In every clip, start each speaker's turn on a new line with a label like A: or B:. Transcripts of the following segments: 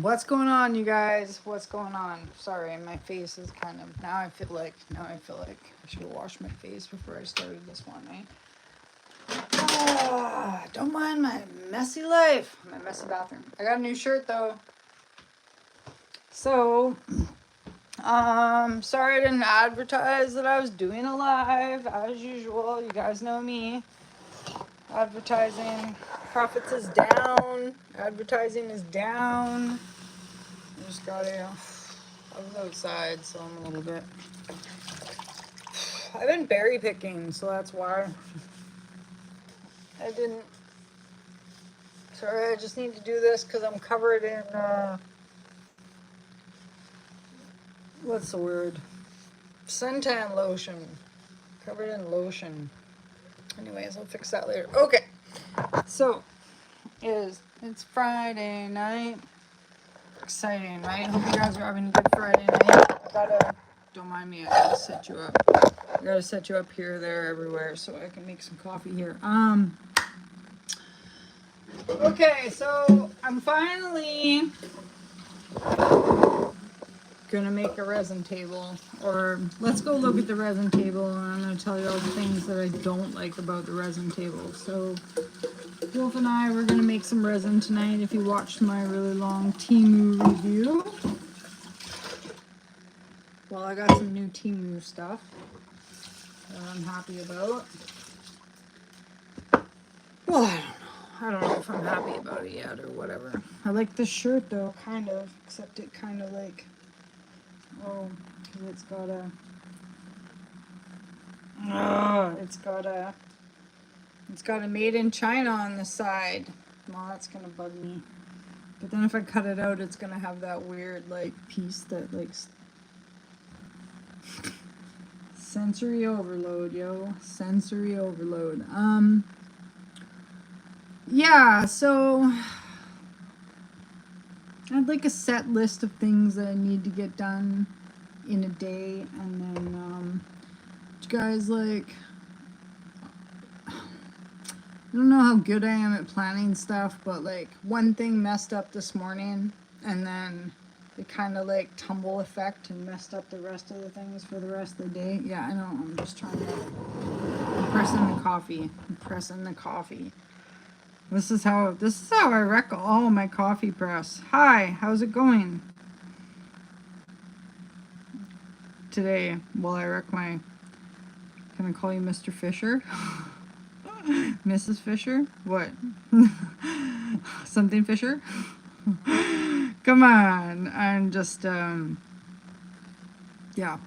A: What's going on, you guys? What's going on? Sorry, my face is kind of now I feel like I should have washed my face before I started this one, eh? Don't mind my messy life, my messy bathroom. I got a new shirt though. So, sorry I didn't advertise that I was doing a live as usual. You guys know me. Advertising profits is down. Advertising is down. I just gotta. I was outside, so I'm a little bit. I've been berry picking, so that's why. I didn't. Sorry, I just need to do this because I'm covered in. What's the word? Suntan lotion. Covered in lotion. Anyways, I'll fix that later. Okay. So, it's Friday night. Exciting, right? Hope you guys are having a good Friday night. Don't mind me, I gotta set you up. I gotta set you up here, there, everywhere, so I can make some coffee here. Okay, so I'm finally gonna make a resin table, or let's go look at the resin table, and I'm gonna tell you all the things that I don't like about the resin table. So, Wolf and I, we're gonna make some resin tonight. If you watched my really long Temu review, well, I got some new Temu stuff that I'm happy about. Well, I don't know if I'm happy about it yet or whatever. I like this shirt though, kind of, except it kind of like, oh, because it's got a made in China on the side. Well, that's gonna bug me. But then if I cut it out, it's gonna have that weird like piece that like sensory overload, yo. Sensory overload. Yeah, so I'd like a set list of things that I need to get done in a day, and then you guys like, I don't know how good I am at planning stuff, but like one thing messed up this morning, and then it kind of like tumble effect and messed up the rest of the things for the rest of the day. Yeah, I know. I'm just trying to. I'm pressing the coffee. I'm pressing the coffee. This is how I wreck all my coffee press. Hi, how's it going? Today, while I wreck my, can I call you Mr. Fisher? Mrs. Fisher? What? Something Fisher? Come on. I'm just, yeah,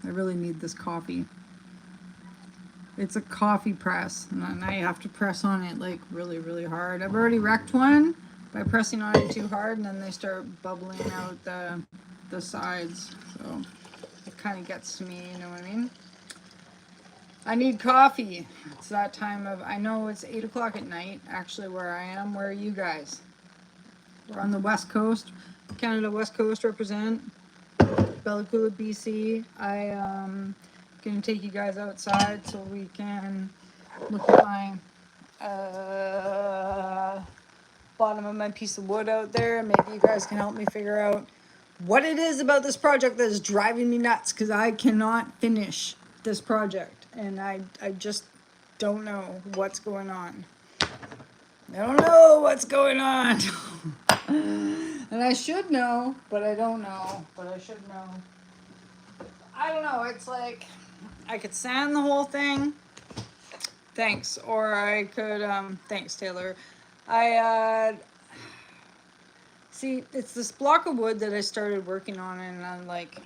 A: I really need this coffee. It's a coffee press, and now you have to press on it like really, really hard. I've already wrecked one by pressing on it too hard, and then they start bubbling out the sides. So it kind of gets to me, you know what I mean? I need coffee. It's that time of, I know it's 8 o'clock at night, actually, where I am. Where are you guys? We're on the West Coast. Canada West Coast represent. Bellacoola, BC. Gonna take you guys outside so we can look at my bottom of my piece of wood out there. Maybe you guys can help me figure out what it is about this project that is driving me nuts, because I cannot finish this project, and I just don't know what's going on. I don't know what's going on. And I should know, but I don't know. But I should know. I don't know. It's like I could sand the whole thing. Thanks. Or I could, thanks, Taylor. See, it's this block of wood that I started working on, and I'm like,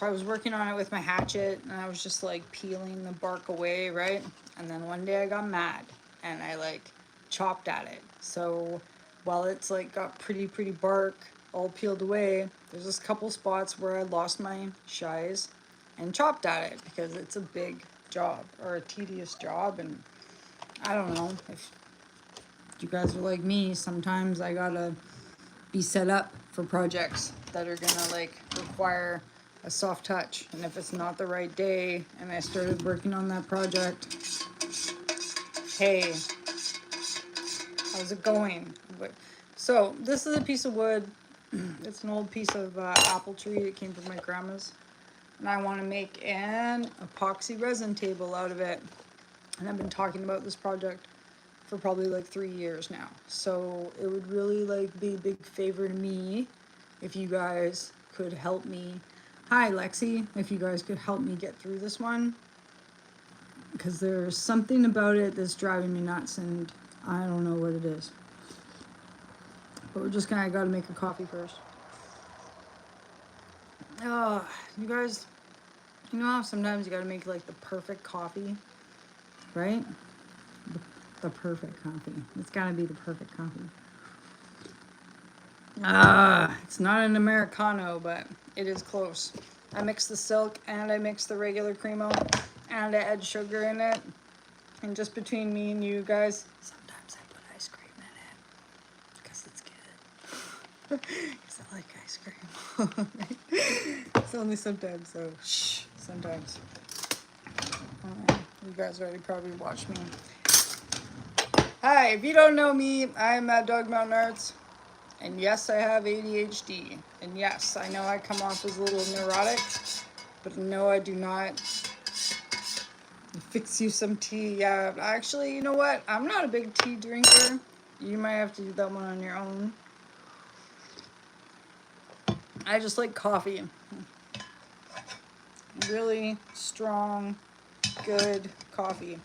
A: I was working on it with my hatchet, and I was just like peeling the bark away, right? And then one day I got mad, and I like chopped at it. So while it's like got pretty bark all peeled away, there's this couple spots where I lost my shies and chopped at it, because it's a big job, or a tedious job. And I don't know if you guys are like me, sometimes I gotta be set up for projects that are gonna like require a soft touch. And if it's not the right day and I started working on that project, hey, how's it going? So this is a piece of wood. It's an old piece of apple tree. It came from my grandma's. And I want to make an epoxy resin table out of it. And I've been talking about this project for probably like 3 years now. So it would really like be a big favor to me if you guys could help me. Hi Lexi, if you guys could help me get through this one. Because there's something about it that's driving me nuts and I don't know what it is. But I gotta make a coffee first. You guys, you know how sometimes you gotta make like the perfect coffee, right? The perfect coffee. It's gotta be the perfect coffee. It's not an Americano, but it is close. I mix the silk and I mix the regular cremo and I add sugar in it. And just between me and you guys, sometimes I put ice cream in it because it's good. Because I like ice cream. It's only sometimes, so shh, sometimes. You guys already probably watched me. Hi, if you don't know me, I'm at Dog Mountain Arts. And yes, I have ADHD. And yes, I know I come off as a little neurotic. But no, I do not. Fix you some tea. Yeah, actually, you know what? I'm not a big tea drinker. You might have to do that one on your own. I just like coffee. Really strong, good coffee.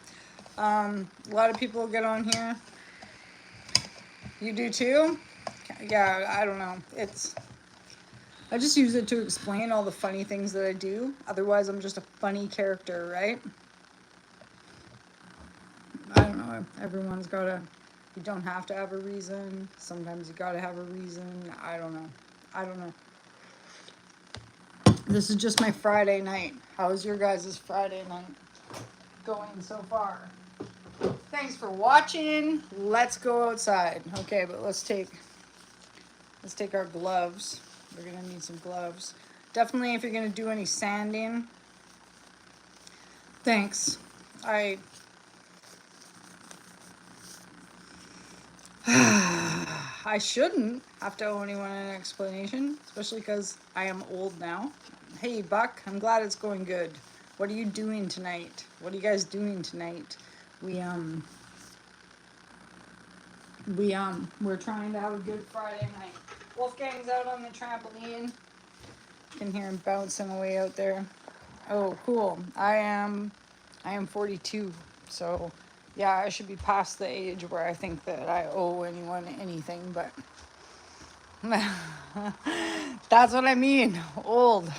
A: A lot of people get on here. You do too? Yeah, I don't know. I just use it to explain all the funny things that I do. Otherwise, I'm just a funny character, right? I don't know. Everyone's got you don't have to have a reason. Sometimes you gotta have a reason. I don't know. This is just my Friday night. How's your guys' Friday night going so far? Thanks for watching. Let's go outside. Okay, but let's take our gloves. We're gonna need some gloves. Definitely if you're gonna do any sanding. Thanks. I shouldn't have to owe anyone an explanation, especially because I am old now. Hey, Buck, I'm glad it's going good. What are you doing tonight? What are you guys doing tonight? We're trying to have a good Friday night. Wolfgang's out on the trampoline. You can hear him bouncing away out there. Oh, cool. I am 42, so yeah, I should be past the age where I think that I owe anyone anything, but that's what I mean, old.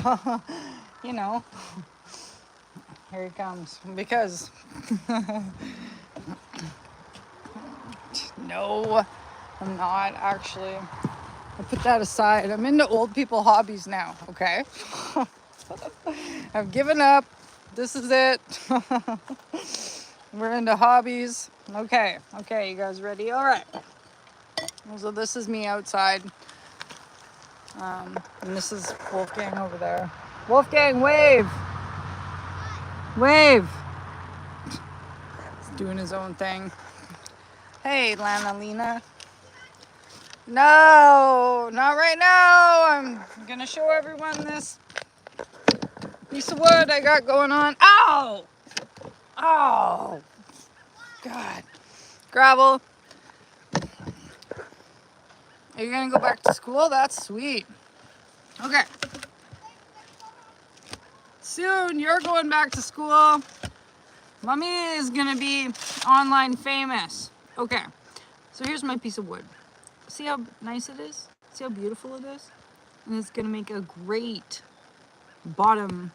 A: You know, here he comes, because no, I'm not actually. I put that aside. I'm into old people hobbies now, okay? I've given up. This is it. We're into hobbies. Okay, you guys ready? All right. So this is me outside. And this is Wolfgang over there. Wolfgang, wave! Wave! He's doing his own thing. Hey, Lana Lena. No, not right now. I'm gonna show everyone this piece of wood I got going on. Ow! Oh! God. Gravel. Are you gonna go back to school? That's sweet. Okay. Soon you're going back to school. Mommy is gonna be online famous. Okay. So here's my piece of wood. See how nice it is? See how beautiful it is? And it's gonna make a great bottom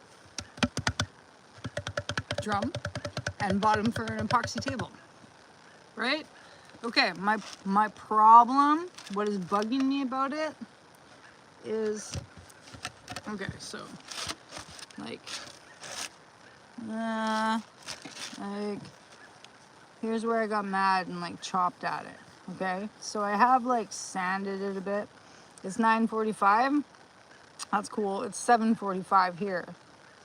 A: drum and bottom for an epoxy table. Right? Okay, my problem, what is bugging me about it is, okay, so like here's where I got mad and like chopped at it. Okay, so I have like sanded it a bit. It's 9:45. That's cool. It's 7:45 here.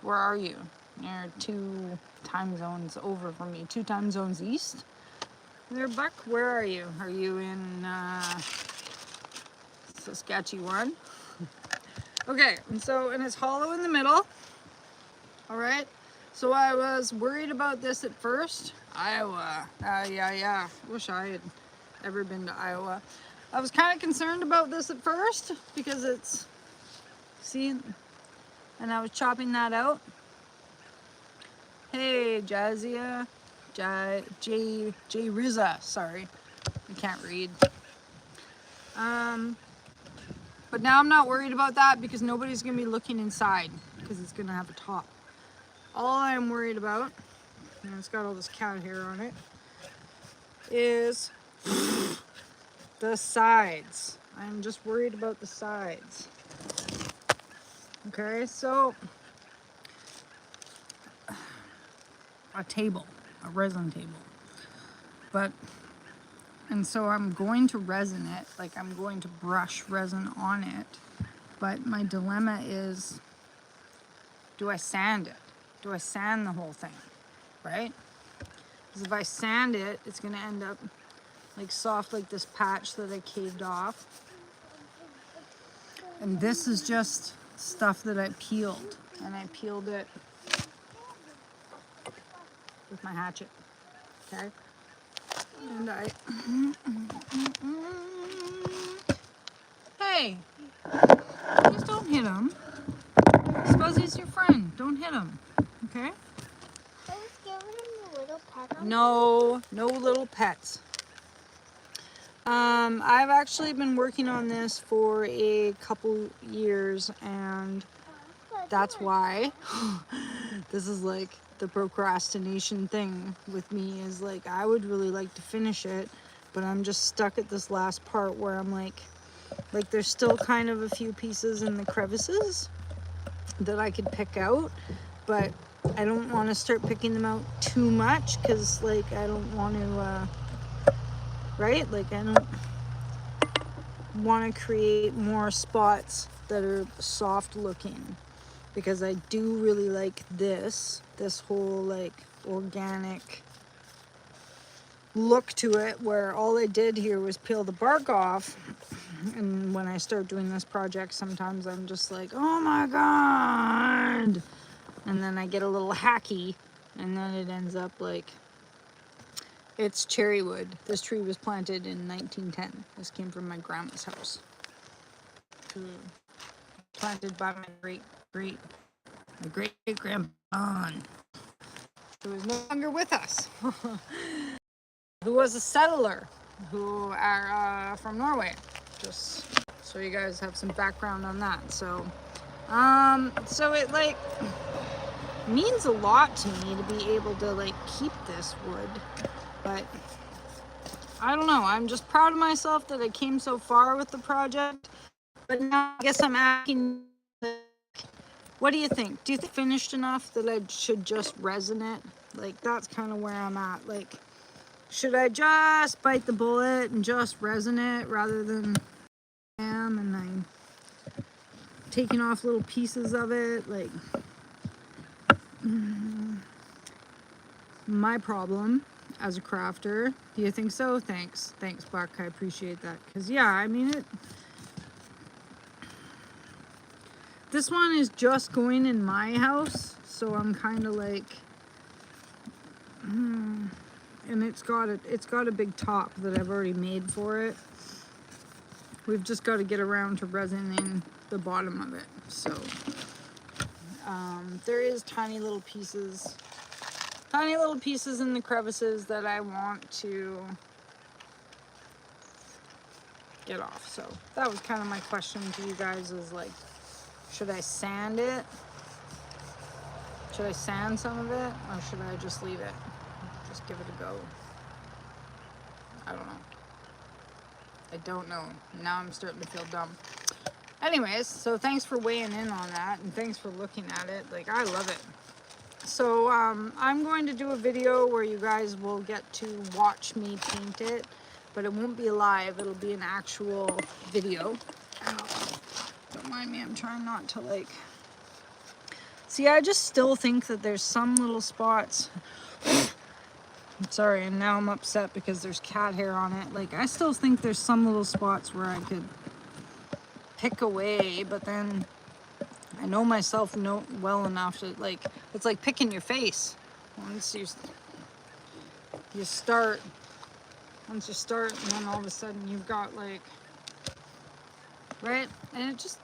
A: Where are you? You're 2 time zones over from me. 2 time zones east. There, Buck. Where are you? Are you in That's a sketchy one. Okay, and it's hollow in the middle. All right. So I was worried about this at first. Iowa. Yeah. Wish I had ever been to Iowa. I was kind of concerned about this at first because it's, see, and I was chopping that out. Hey, Jazia. J Riza, sorry. I can't read. But now I'm not worried about that because nobody's gonna be looking inside because it's gonna have a top. All I'm worried about, and it's got all this cat hair on it, is the sides. I'm just worried about the sides. Okay, so a table, a resin table. And so I'm going to resin it, like I'm going to brush resin on it. But my dilemma is, do I sand it? Do I sand the whole thing, right? Because if I sand it, it's gonna end up like soft like this patch that I caved off. And this is just stuff that I peeled. And I peeled it with my hatchet, okay? And hey, please don't hit him. Suppose he's your friend. Don't hit him, okay?
B: I was giving him a little pet on
A: No little pets. I've actually been working on this for a couple years, and that's why this is like the procrastination thing with me, is like I would really like to finish it, but I'm just stuck at this last part where I'm like there's still kind of a few pieces in the crevices that I could pick out, but I don't want to start picking them out too much because like I don't want to right, like I don't want to create more spots that are soft looking, because I do really like this whole like organic look to it, where all I did here was peel the bark off. And when I start doing this project, sometimes I'm just like, oh my god, and then I get a little hacky, and then it ends up like it's cherry wood. This tree was planted in 1910. This came from my grandma's house, planted by my great grandpa, who is no longer with us, who was a settler, who are from Norway. Just so you guys have some background on that. So it like means a lot to me to be able to like keep this wood, but I don't know. I'm just proud of myself that I came so far with the project. But now I guess I'm asking, what do you think? Do you think finished enough that I should just resin it? Like that's kind of where I'm at. Like, should I just bite the bullet and just resin it rather than and I'm taking off little pieces of it? Like, my problem as a crafter. Do you think so? Thanks Buck, I appreciate that. Because yeah, I mean this one is just going in my house, so I'm kind of like and it's got a big top that I've already made for it. We've just got to get around to resining the bottom of it. So there is tiny little pieces in the crevices that I want to get off. So that was kind of my question to you guys, is like, should I sand it? Should I sand some of it, or should I just leave it? Just give it a go. I don't know. Now I'm starting to feel dumb. Anyways, so thanks for weighing in on that, and thanks for looking at it. Like, I love it. So I'm going to do a video where you guys will get to watch me paint it, but it won't be live. It'll be an actual video. Ow. Don't mind me. I'm trying not to like... See, I just still think that there's some little spots... Sorry, and now I'm upset because there's cat hair on it. Like, I still think there's some little spots where I could pick away, but then I know myself well enough to, like, it's like picking your face. Once you start, and then all of a sudden you've got, like, right? And it just,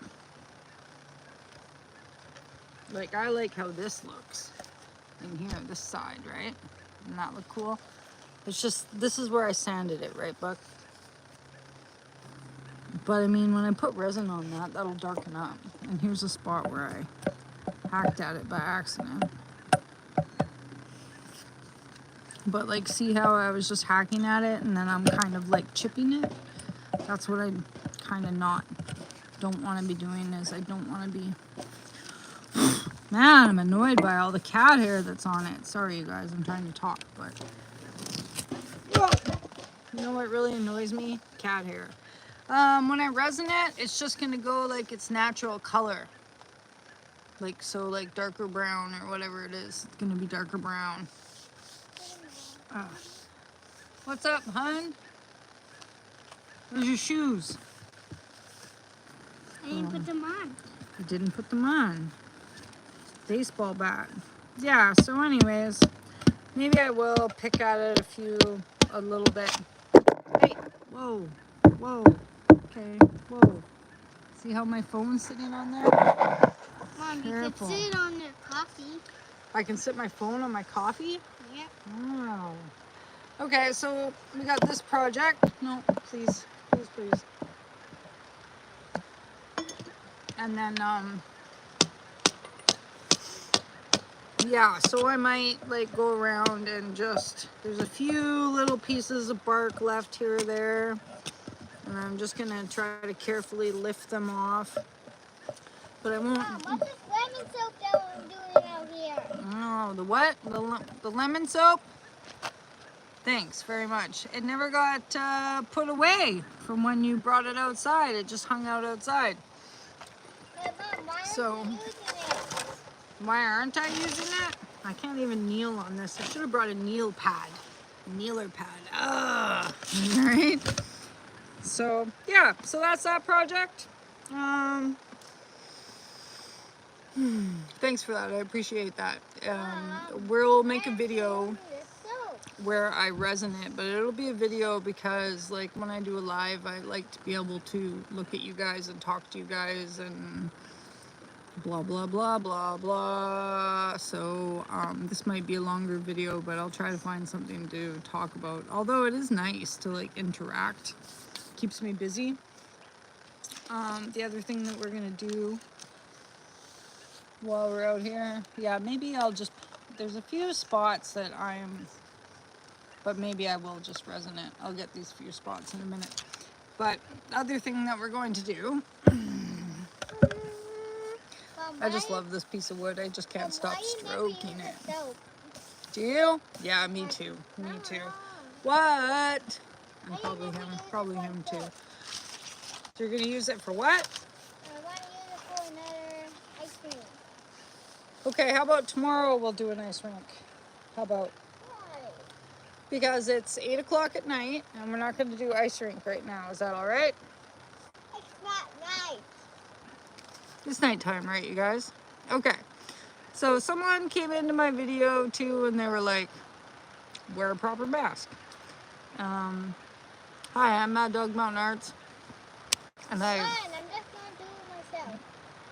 A: like, I like how this looks in here, this side, right? Doesn't that look cool? It's just, this is where I sanded it, right, Buck? But I mean, when I put resin on that, that'll darken up. And here's a spot where I hacked at it by accident. But like, see how I was just hacking at it and then I'm kind of like chipping it? That's what I kind of don't want to be doing, is I don't want to be... Man, I'm annoyed by all the cat hair that's on it. Sorry, you guys, I'm trying to talk, but... You know what really annoys me? Cat hair. When I resin it, it's just gonna go like its natural color. Like, so like darker brown or whatever it is. It's gonna be darker brown. What's up, hun? Where's your shoes?
B: I didn't put them on.
A: I didn't put them on. Baseball bat. Yeah, so anyways, maybe I will pick at it a little bit. Hey, whoa, okay, whoa. See how my phone's sitting on there?
B: Mom,
A: Careful.
B: you could sit on the coffee.
A: I can sit my phone on my coffee?
B: Yep.
A: Wow. Okay, so we got this project. No, please. And then, yeah, so I might like go around and just, there's a few little pieces of bark left here or there. And I'm just gonna try to carefully lift them off. But I won't.
B: Mom, what's this lemon soap that I'm doing out here?
A: Oh, the what? The lemon soap? Thanks very much. It never got put away from when you brought it outside. It just hung out outside.
B: Hey, Mom, why aren't
A: So,
B: you using it?
A: why aren't I using it? I can't even kneel on this. I should have brought a kneel pad. A kneeler pad. Ugh. Right? So, yeah. So that's that project. Thanks for that. I appreciate that. We'll make a video where I resin it, but it'll be a video because like when I do a live, I like to be able to look at you guys and talk to you guys and blah blah blah blah blah. So this might be a longer video, but I'll try to find something to talk about. Although it is nice to like interact, keeps me busy. The other thing that we're gonna do while we're out here, yeah, maybe I'll just, there's a few spots that but maybe I will just resin it. I'll get these few spots in a minute. But other thing that we're going to do, I just love this piece of wood. I just can't stop stroking it. Do you? Yeah, me too. Me too. What? And probably him too. So you're gonna use it for what?
B: I want to use it for another ice cream.
A: Okay, how about tomorrow we'll do an ice rink? How about? Because it's 8 o'clock at night and we're not going to do ice rink right now. Is that all right?
B: It's not night.
A: It's nighttime, right, you guys? Okay. So someone came into my video too and they were like, wear a proper mask. Hi, I'm Mad Dog Mountain Arts. And
B: Fine, I'm just not doing it myself.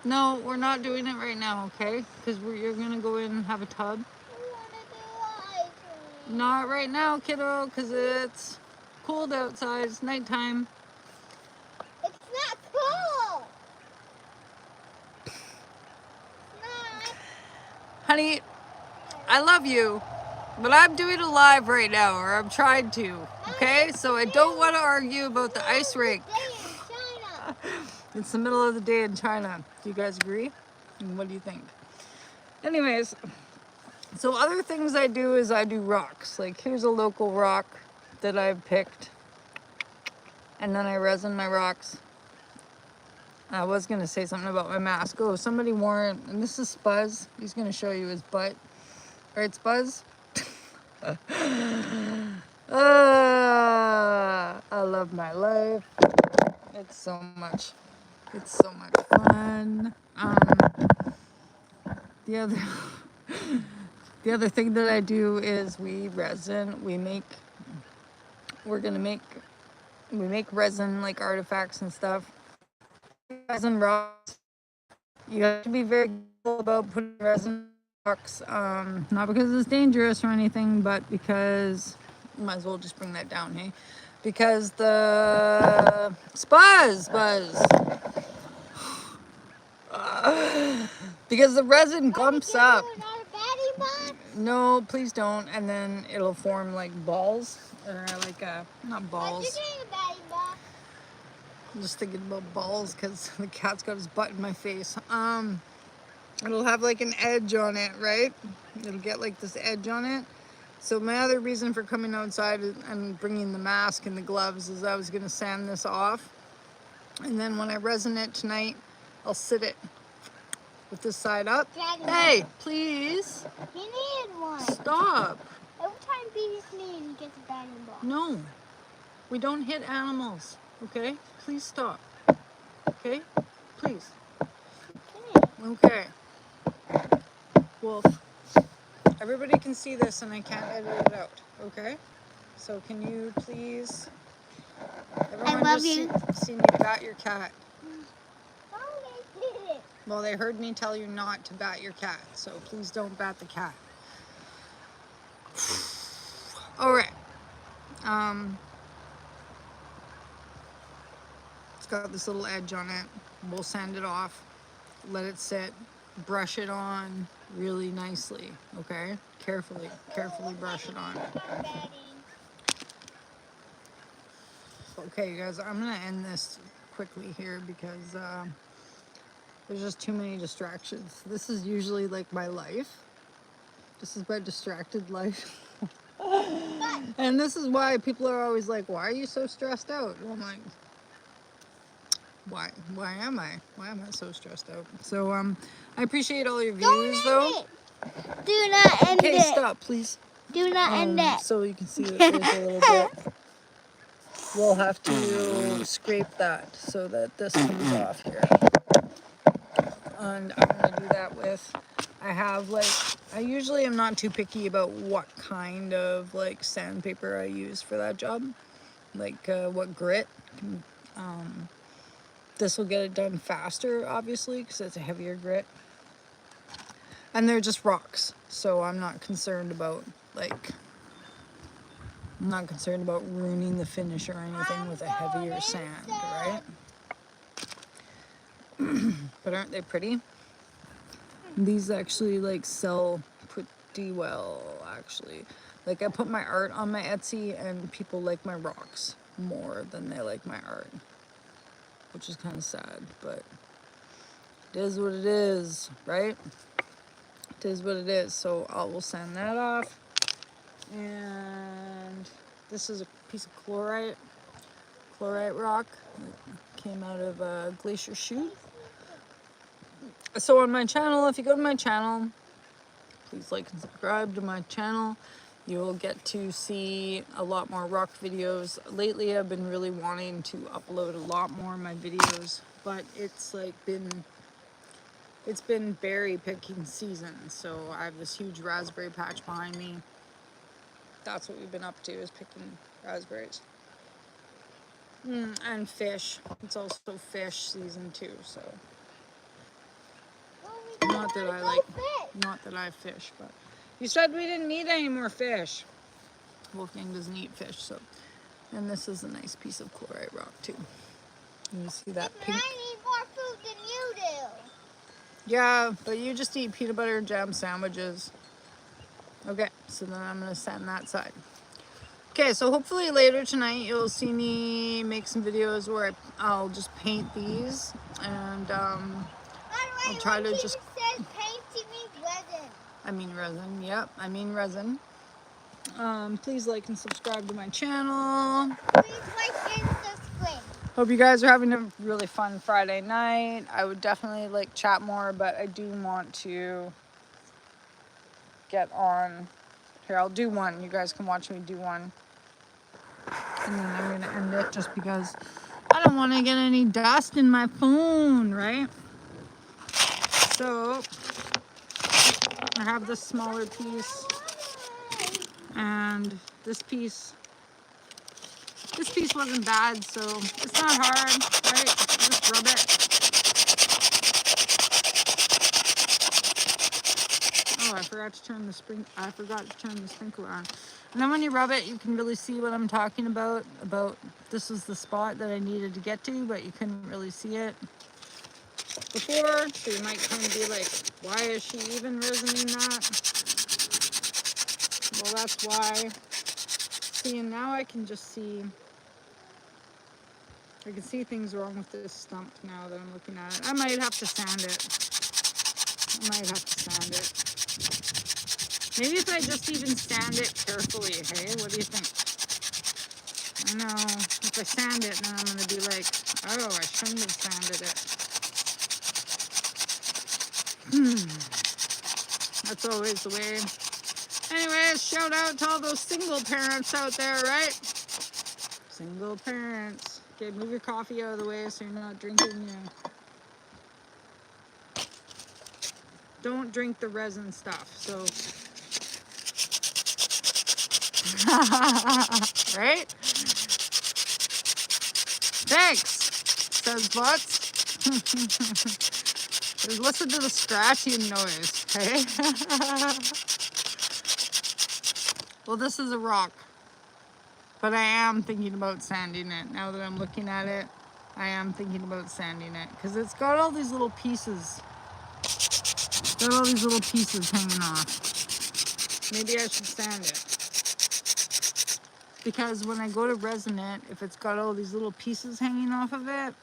A: No, we're not doing it right now, okay? Because you're going to go in and have a tub. Not right now, kiddo, because it's cold outside. It's nighttime.
B: It's not cool. It's not.
A: Honey, I love you, but I'm doing it live right now, or I'm trying to, okay? So I don't want to argue about the ice rink. It's the middle of the day in China. Do you guys agree? And what do you think? Anyways, so other things I do is I do rocks. Like here's a local rock that I've picked. And then I resin my rocks. I was going to say something about my mask. Oh, somebody wore it. And this is Spuzz. He's going to show you his butt. Right, Spuzz? I love my life. It's so much. It's so much fun. The other the other thing that I do is we resin. We make resin like artifacts and stuff. Resin rocks. You have to be very careful about putting resin in rocks. Not because it's dangerous or anything, but because might as well just bring that down, hey? Because the buzz. Because the resin gumps up.
B: Not a baddie box?
A: No, please don't. And then it'll form like balls. Or like not
B: Why'd
A: balls.
B: you get a baddie box?
A: I'm just thinking about balls because the cat's got his butt in my face. It'll have like an edge on it, right? It'll get like this edge on it. So my other reason for coming outside and bringing the mask and the gloves is I was gonna sand this off. And then when I resin it tonight, I'll sit it with this side up. Hey, please.
B: He needed one.
A: Stop.
B: Every time Beavis needs, he gets a baddie box.
A: No. We don't hit animals, okay? Please stop. Okay? Please. Okay. Wolf. Everybody can see this and I can't edit it out, okay? So can you please... Everyone
B: love
A: just
B: you.
A: Seen you bat your cat.
B: Oh, they did it.
A: Well, they heard me tell you not to bat your cat, so please don't bat the cat. All right. It's got this little edge on it. We'll sand it off, let it sit, brush it on really nicely, okay? Carefully brush it on. Okay, you guys, I'm gonna end this quickly here because there's just too many distractions. This is usually like my life. This is my distracted life. And this is why people are always like, why are you so stressed out? Well, I'm like, why am I so stressed out? So I appreciate all your views though.
B: Do not end
A: Okay,
B: it.
A: stop, please.
B: Do not end it.
A: So you can see that there's a little bit. We'll have to scrape that so that this comes off here. And I'm gonna do that with, I usually am not too picky about what kind of like sandpaper I use for that job. Like what grit. This will get it done faster, obviously, because it's a heavier grit. And they're just rocks, so I'm not concerned about ruining the finish or anything with a heavier sand, right? But aren't they pretty? These actually like sell pretty well, actually. Like I put my art on my Etsy and people like my rocks more than they like my art, which is kind of sad, but it is what it is, right? It is what it is. So I will sand that off. And this is a piece of chlorite rock. It came out of a glacier chute. So on my channel, if you go to my channel, please like and subscribe to my channel. You'll get to see a lot more rock videos. Lately, I've been really wanting to upload a lot more of my videos, but it's been berry picking season. So I have this huge raspberry patch behind me. That's what we've been up to, is picking raspberries. And fish. It's also fish season too, so. Not that I fish, but you said we didn't need any more fish. Wolfgang doesn't eat fish, so. And this is a nice piece of chlorite rock too. You see that pink?
B: I need more food than you do.
A: Yeah, but you just eat peanut butter and jam sandwiches. Okay, so then I'm gonna sand that side. Okay, so hopefully later tonight you'll see me make some videos where I'll just paint these, and I'll try to just.
B: Says paint, he means resin.
A: I mean resin. Yep, I mean resin. Please like and subscribe to my channel.
B: Please like and subscribe.
A: Hope you guys are having a really fun Friday night. I would definitely like chat more, but I do want to get on. Here, I'll do one. You guys can watch me do one. And then I'm going to end it just because I don't want to get any dust in my phone, right? So I have this smaller piece, and this piece wasn't bad, so it's not hard, right? Just rub it. Oh, I forgot to turn the sprinkler on. And then when you rub it, you can really see what I'm talking about. This is the spot that I needed to get to, but you couldn't really see it before, so you might kind of be like, why is she even resining that? Well, that's why. See, and now I can just see, I can see things wrong with this stump now that I'm looking at it. I might have to sand it. Maybe if I just even sand it carefully, hey? What do you think? I know, if I sand it, then I'm going to be like, oh, I shouldn't have sanded it. That's always the way. Anyways, shout out to all those single parents out there, right? Single parents. Okay, move your coffee out of the way so you're not drinking. Don't drink the resin stuff. So, right? Thanks, says Butts. Just listen to the scratching noise, okay? Well, this is a rock, but I am thinking about sanding it. Now that I'm looking at it, I am thinking about sanding it because it's got all these little pieces. Got all these little pieces hanging off. Maybe I should sand it. Because when I go to resin it, if it's got all these little pieces hanging off of it,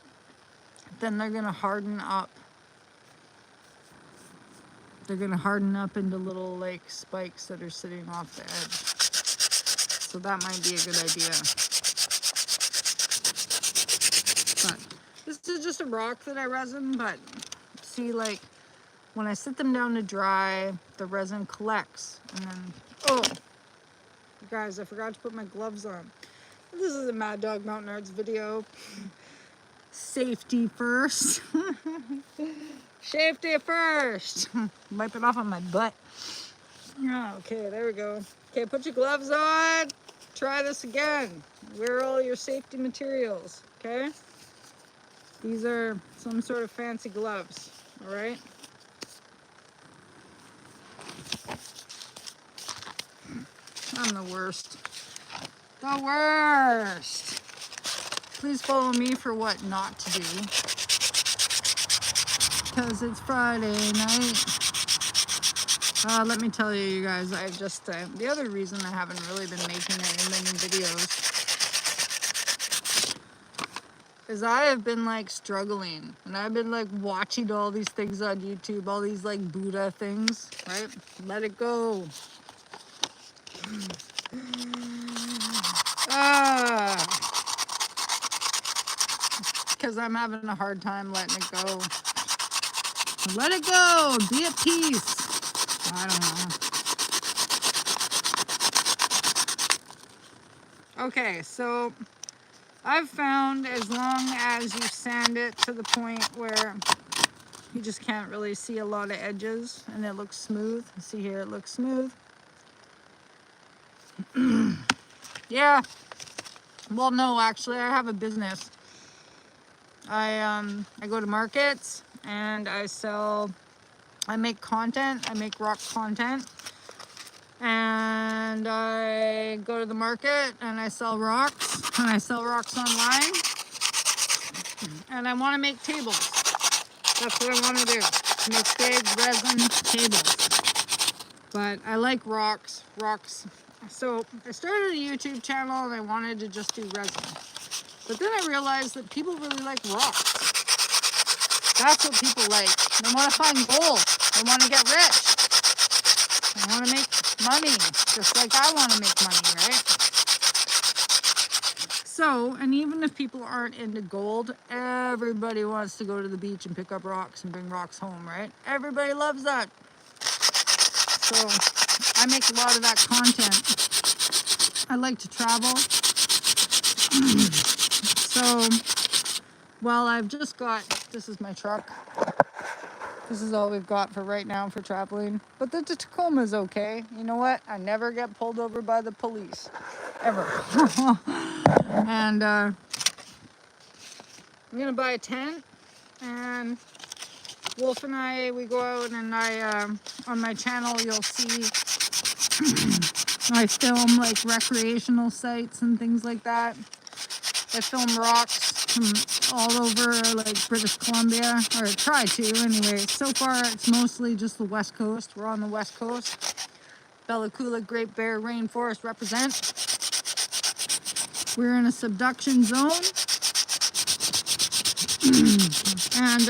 A: then they're gonna harden up. They're gonna harden up into little like spikes that are sitting off the edge. So that might be a good idea. But this is just a rock that I resin, but see, like when I sit them down to dry, the resin collects, and then, oh, guys, I forgot to put my gloves on. This is a Mad Dog Mountain Arts video. Safety first. Safety first. Wipe it off on my butt. Okay, there we go. Okay, put your gloves on. Try this again. Wear all your safety materials, okay? These are some sort of fancy gloves, all right? I'm the worst. The worst. Please follow me for what not to do. Because it's Friday night. Let me tell you guys, I just, the other reason I haven't really been making any many videos is I have been like struggling. And I've been like watching all these things on YouTube, all these like Buddha things, right? Let it go. Because I'm having a hard time letting it go. Let it go. Be at peace. I don't know. Okay, so I've found as long as you sand it to the point where you just can't really see a lot of edges and it looks smooth. See here, it looks smooth. Yeah. Well, no, actually, I have a business. I go to markets and I make content. I make rock content. And I go to the market and I sell rocks. And I sell rocks online. And I want to make tables. That's what I want to do. Make big resin tables. But I like rocks. So I started a YouTube channel and I wanted to just do resin. But then I realized that people really like rocks. That's what people like. They want to find gold. They want to get rich. They want to make money, just like I want to make money, right? So, and even if people aren't into gold, everybody wants to go to the beach and pick up rocks and bring rocks home, right? Everybody loves that. So, I make a lot of that content. I like to travel. So, Well, I've just got, this is my truck. This is all we've got for right now for traveling. But the Tacoma's okay. You know what? I never get pulled over by the police. Ever. And I'm going to buy a tent. And Wolf and I, we go out and on my channel, you'll see I film like recreational sites and things like that. I film rocks from all over like British Columbia, or I try to anyway. So far it's mostly just the West Coast. We're on the West Coast. Bella Coola Great Bear Rainforest represent. We're in a subduction zone. And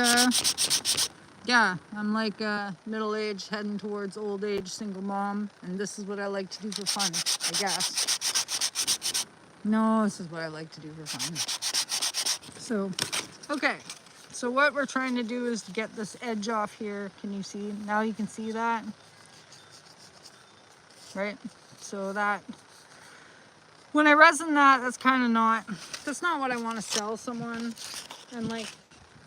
A: yeah, I'm like middle-aged, heading towards old age, single mom, and this is what I like to do for fun, I guess. No, this is what I like to do for fun. So, okay. So what we're trying to do is to get this edge off here. Can you see? Now you can see that. Right? So that, when I resin that, that's not what I want to sell someone. And like,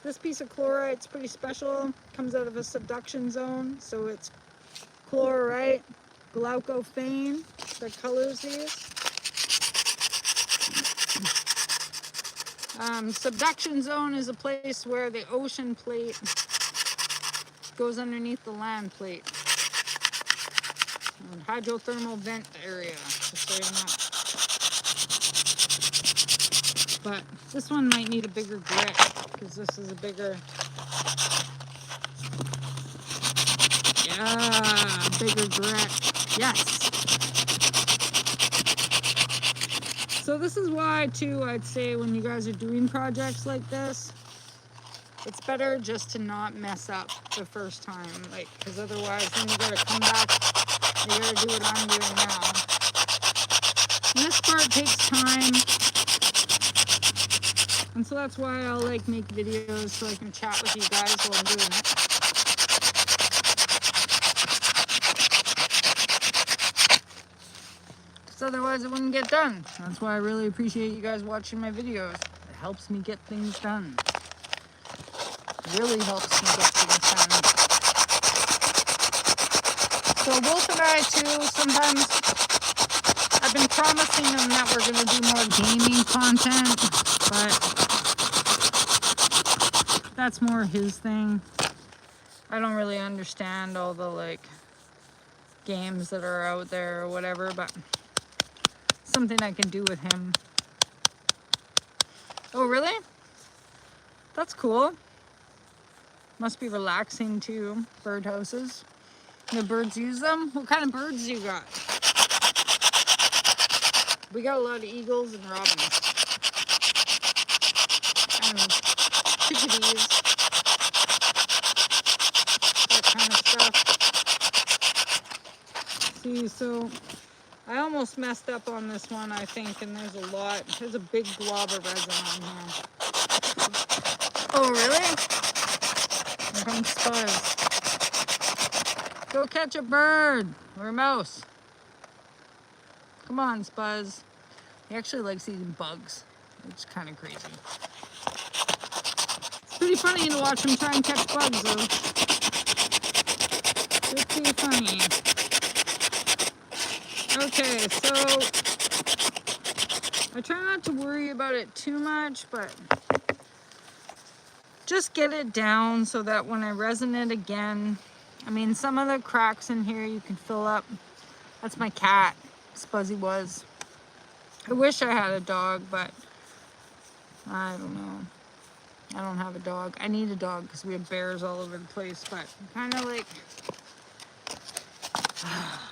A: this piece of chlorite's pretty special. Comes out of a subduction zone. So it's chlorite, glaucophane that colors these. Subduction zone is a place where the ocean plate goes underneath the land plate. And hydrothermal vent area, just so you know. But this one might need a bigger grit because this is a bigger, bigger grit. Yes. So this is why too, I'd say when you guys are doing projects like this, it's better just to not mess up the first time, like, because otherwise then you gotta come back, you gotta do what I'm doing now. And this part takes time, and so that's why I'll like make videos so I can chat with you guys while I'm doing it. Because otherwise it wouldn't get done. That's why I really appreciate you guys watching my videos. It helps me get things done. Really helps me get things done. So Wolf and I too, sometimes I've been promising him that we're going to do more gaming content, but that's more his thing. I don't really understand all the like games that are out there or whatever, but something I can do with him. Oh really? That's cool. Must be relaxing too, birdhouses. The birds use them? What kind of birds you got? We got a lot of eagles and robins. And chickadees. That kind of stuff. See, so I almost messed up on this one, I think, and there's a big glob of resin on here. Oh, really? Here comes Spuzz. Go catch a bird or a mouse. Come on, Spuzz. He actually likes eating bugs, which is kind of crazy. It's pretty funny to watch him try and catch bugs, though. Pretty funny. Okay, so I try not to worry about it too much, but just get it down so that when I resin it again, I mean, some of the cracks in here you can fill up. That's my cat, Spuzzy was. I wish I had a dog, but I don't know. I don't have a dog. I need a dog because we have bears all over the place, but kind of like,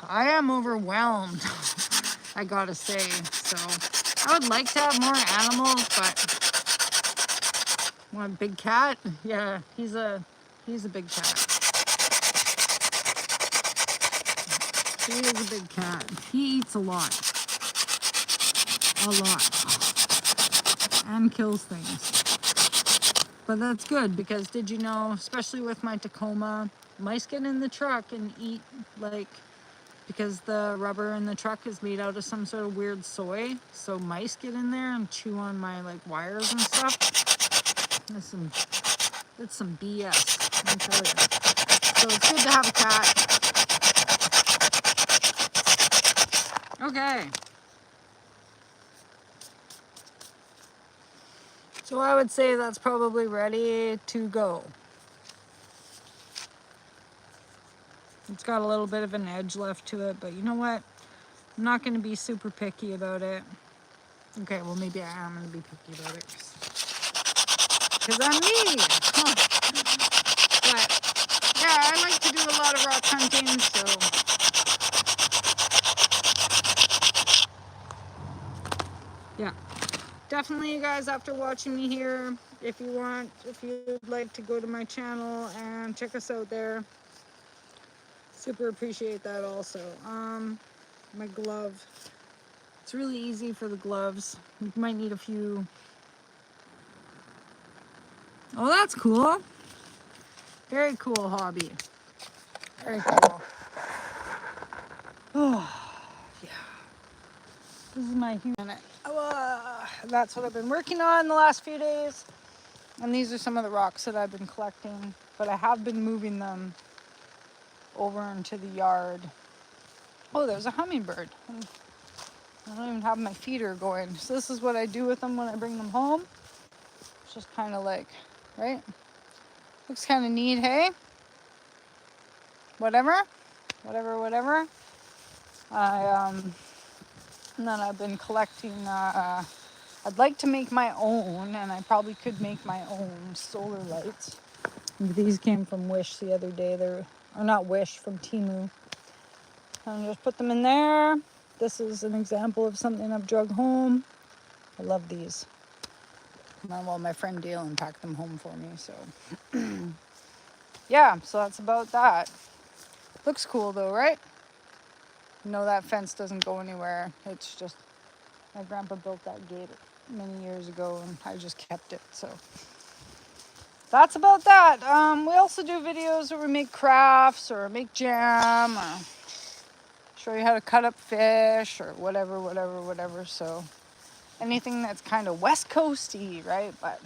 A: I am overwhelmed, I gotta say. So I would like to have more animals, but want a big cat? Yeah, he's a big cat. He is a big cat. He eats a lot. A lot. And kills things. But that's good because did you know, especially with my Tacoma, mice get in the truck and eat, like, because the rubber in the truck is made out of some sort of weird soy. So mice get in there and chew on my like wires and stuff. That's some BS, let me tell you. So it's good to have a cat. Okay. So I would say that's probably ready to go. It's got a little bit of an edge left to it, but you know what? I'm not going to be super picky about it. Okay, well maybe I am going to be picky about it because I'm me. Huh. But yeah, I like to do a lot of rock hunting, so yeah. Definitely, you guys, after watching me here, if you'd like to go to my channel and check us out there, super appreciate that also. My glove, it's really easy for the gloves. You might need a few. Oh, that's cool. Very cool hobby. Very cool. Oh, yeah. This is my huge minute. That's what I've been working on the last few days. And these are some of the rocks that I've been collecting, but I have been moving them over into the yard. Oh, there's a hummingbird. I don't even have my feeder going. So this is what I do with them when I bring them home. It's just kind of like, right? Looks kind of neat, hey? Whatever. And then I've been collecting, I'd like to make my own, and I probably could make my own solar lights. These came from Wish the other day. Or not Wish, from Temu. And just put them in there. This is an example of something I've drug home. I love these. Well, my friend Dalen packed them home for me, so. Yeah, so that's about that. Looks cool though, right? No, that fence doesn't go anywhere. It's just, my grandpa built that gate many years ago and I just kept it, so. That's about that. We also do videos where we make crafts or make jam or show you how to cut up fish or whatever. So anything that's kind of West Coasty, right? But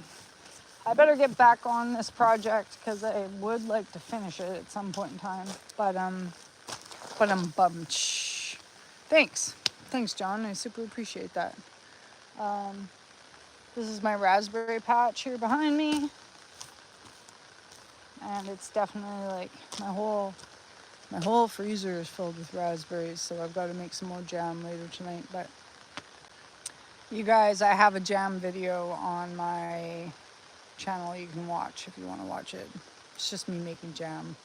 A: I better get back on this project because I would like to finish it at some point in time. But I'm bummed. Thanks, John. I super appreciate that. This is my raspberry patch here behind me. And it's definitely like my whole freezer is filled with raspberries, so I've got to make some more jam later tonight. But you guys, I have a jam video on my channel you can watch if you want to watch it. It's just me making jam,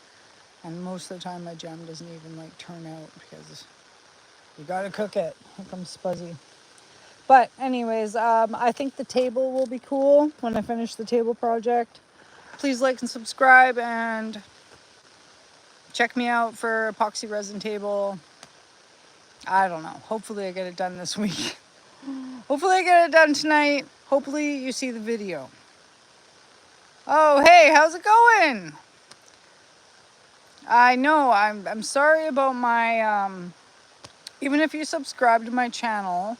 A: and most of the time my jam doesn't even like turn out because you gotta cook it. Here comes Spuzzy. But anyways, I think the table will be cool when I finish the table project. Please like and subscribe and check me out for epoxy resin table. I don't know. Hopefully I get it done this week. Hopefully I get it done tonight. Hopefully you see the video. Oh, hey, how's it going? I know, I'm sorry about my, even if you subscribe to my channel,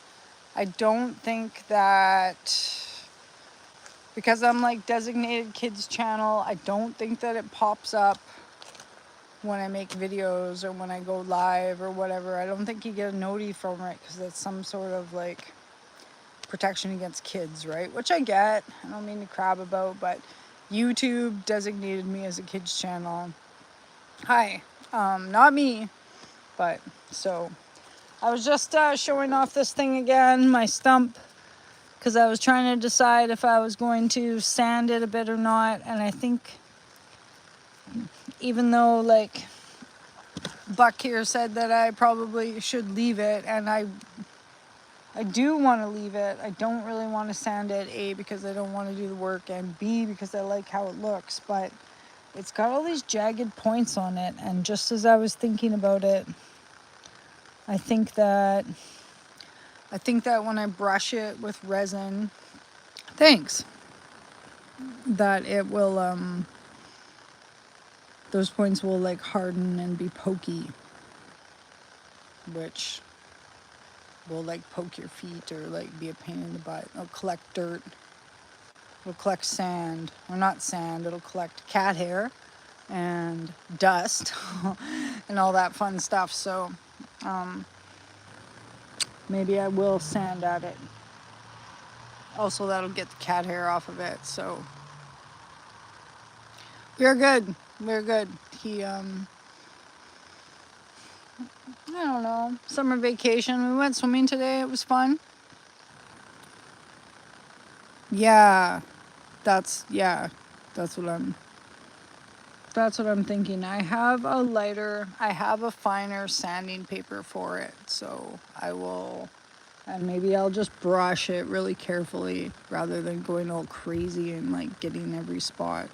A: I don't think that, because I'm like designated kids channel, I don't think that it pops up when I make videos or when I go live or whatever. I don't think you get a noti from it because that's some sort of like protection against kids, right? Which I get. I don't mean to crab about, but YouTube designated me as a kids channel. Hi, not me, but so I was just showing off this thing again, my stump, because I was trying to decide if I was going to sand it a bit or not. And I think even though like Buck here said that I probably should leave it, and I do want to leave it. I don't really want to sand it, A, because I don't want to do the work, and B, because I like how it looks. But it's got all these jagged points on it, and just as I was thinking about it, I think that when I brush it with resin, thanks, that it will, those points will like harden and be pokey, which will like poke your feet or like be a pain in the butt or collect dirt, It'll collect sand, or not sand, it'll collect cat hair and dust and all that fun stuff. So maybe I will sand at it. Also, that'll get the cat hair off of it. So we're good. We're good. I don't know, summer vacation. We went swimming today. It was fun. Yeah, that's what I'm thinking. I have a finer sanding paper for it, so I will, and maybe I'll just brush it really carefully rather than going all crazy and like getting every spot.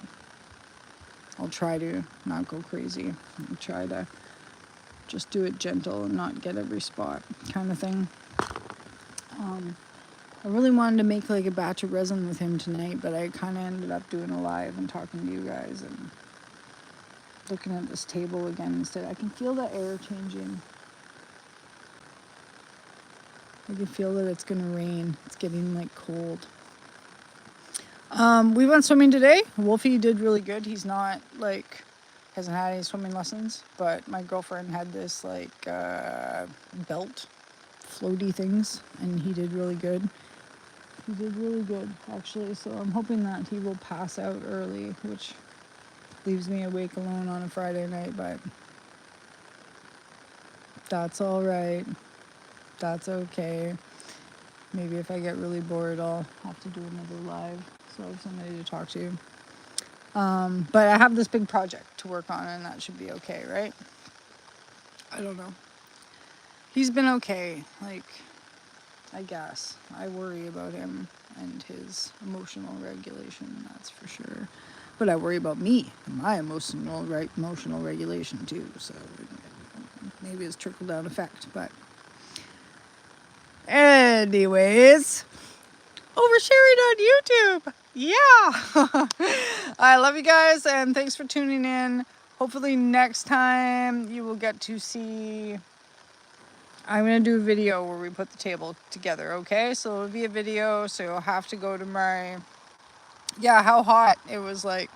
A: I'll try to not go crazy. I'll try to just do it gentle and not get every spot kind of thing. I really wanted to make like a batch of resin with him tonight, but I kind of ended up doing a live and talking to you guys and looking at this table again instead. I can feel the air changing. I can feel that it's gonna rain. It's getting like cold. We went swimming today. Wolfie did really good. He's not like, hasn't had any swimming lessons, but my girlfriend had this like belt floaty things, and he did really good. He did really good, actually. So I'm hoping that he will pass out early, which leaves me awake alone on a Friday night, but that's all right. That's okay. Maybe if I get really bored, I'll have to do another live, so I have somebody to talk to. But I have this big project to work on, and that should be okay, right? I don't know. He's been okay, like, I guess. I worry about him and his emotional regulation, that's for sure. But I worry about me and my emotional regulation too. So maybe it's trickle down effect. But anyways, oversharing on YouTube. Yeah. I love you guys, and thanks for tuning in. Hopefully next time you will get to see, I'm going to do a video where we put the table together, okay? So it'll be a video, so you'll have to go to my, how hot. It was like,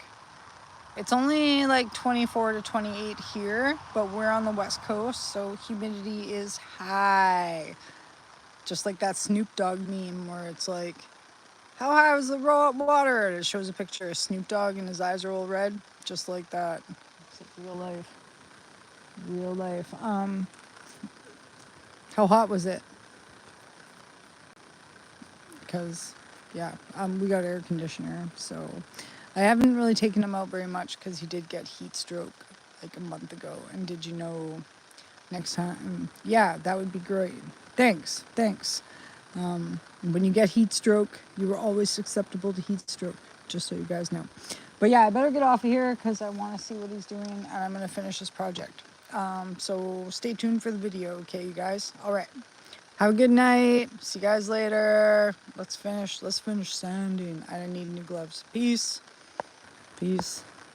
A: it's only like 24 to 28 here, but we're on the West Coast, so humidity is high. Just like that Snoop Dogg meme where it's like, how high was the water? And it shows a picture of Snoop Dogg and his eyes are all red. Just like that. It's like real life. Real life. How hot was it? Because, we got air conditioner, so I haven't really taken him out very much because he did get heat stroke like a month ago. And did you know, next time, that would be great. Thanks. When you get heat stroke, you are always susceptible to heat stroke, just so you guys know. But I better get off of here because I want to see what he's doing, and I'm going to finish this project. So stay tuned for the video, okay, you guys? All right. Have a good night. See you guys later. Let's finish sanding. I don't need new gloves. Peace.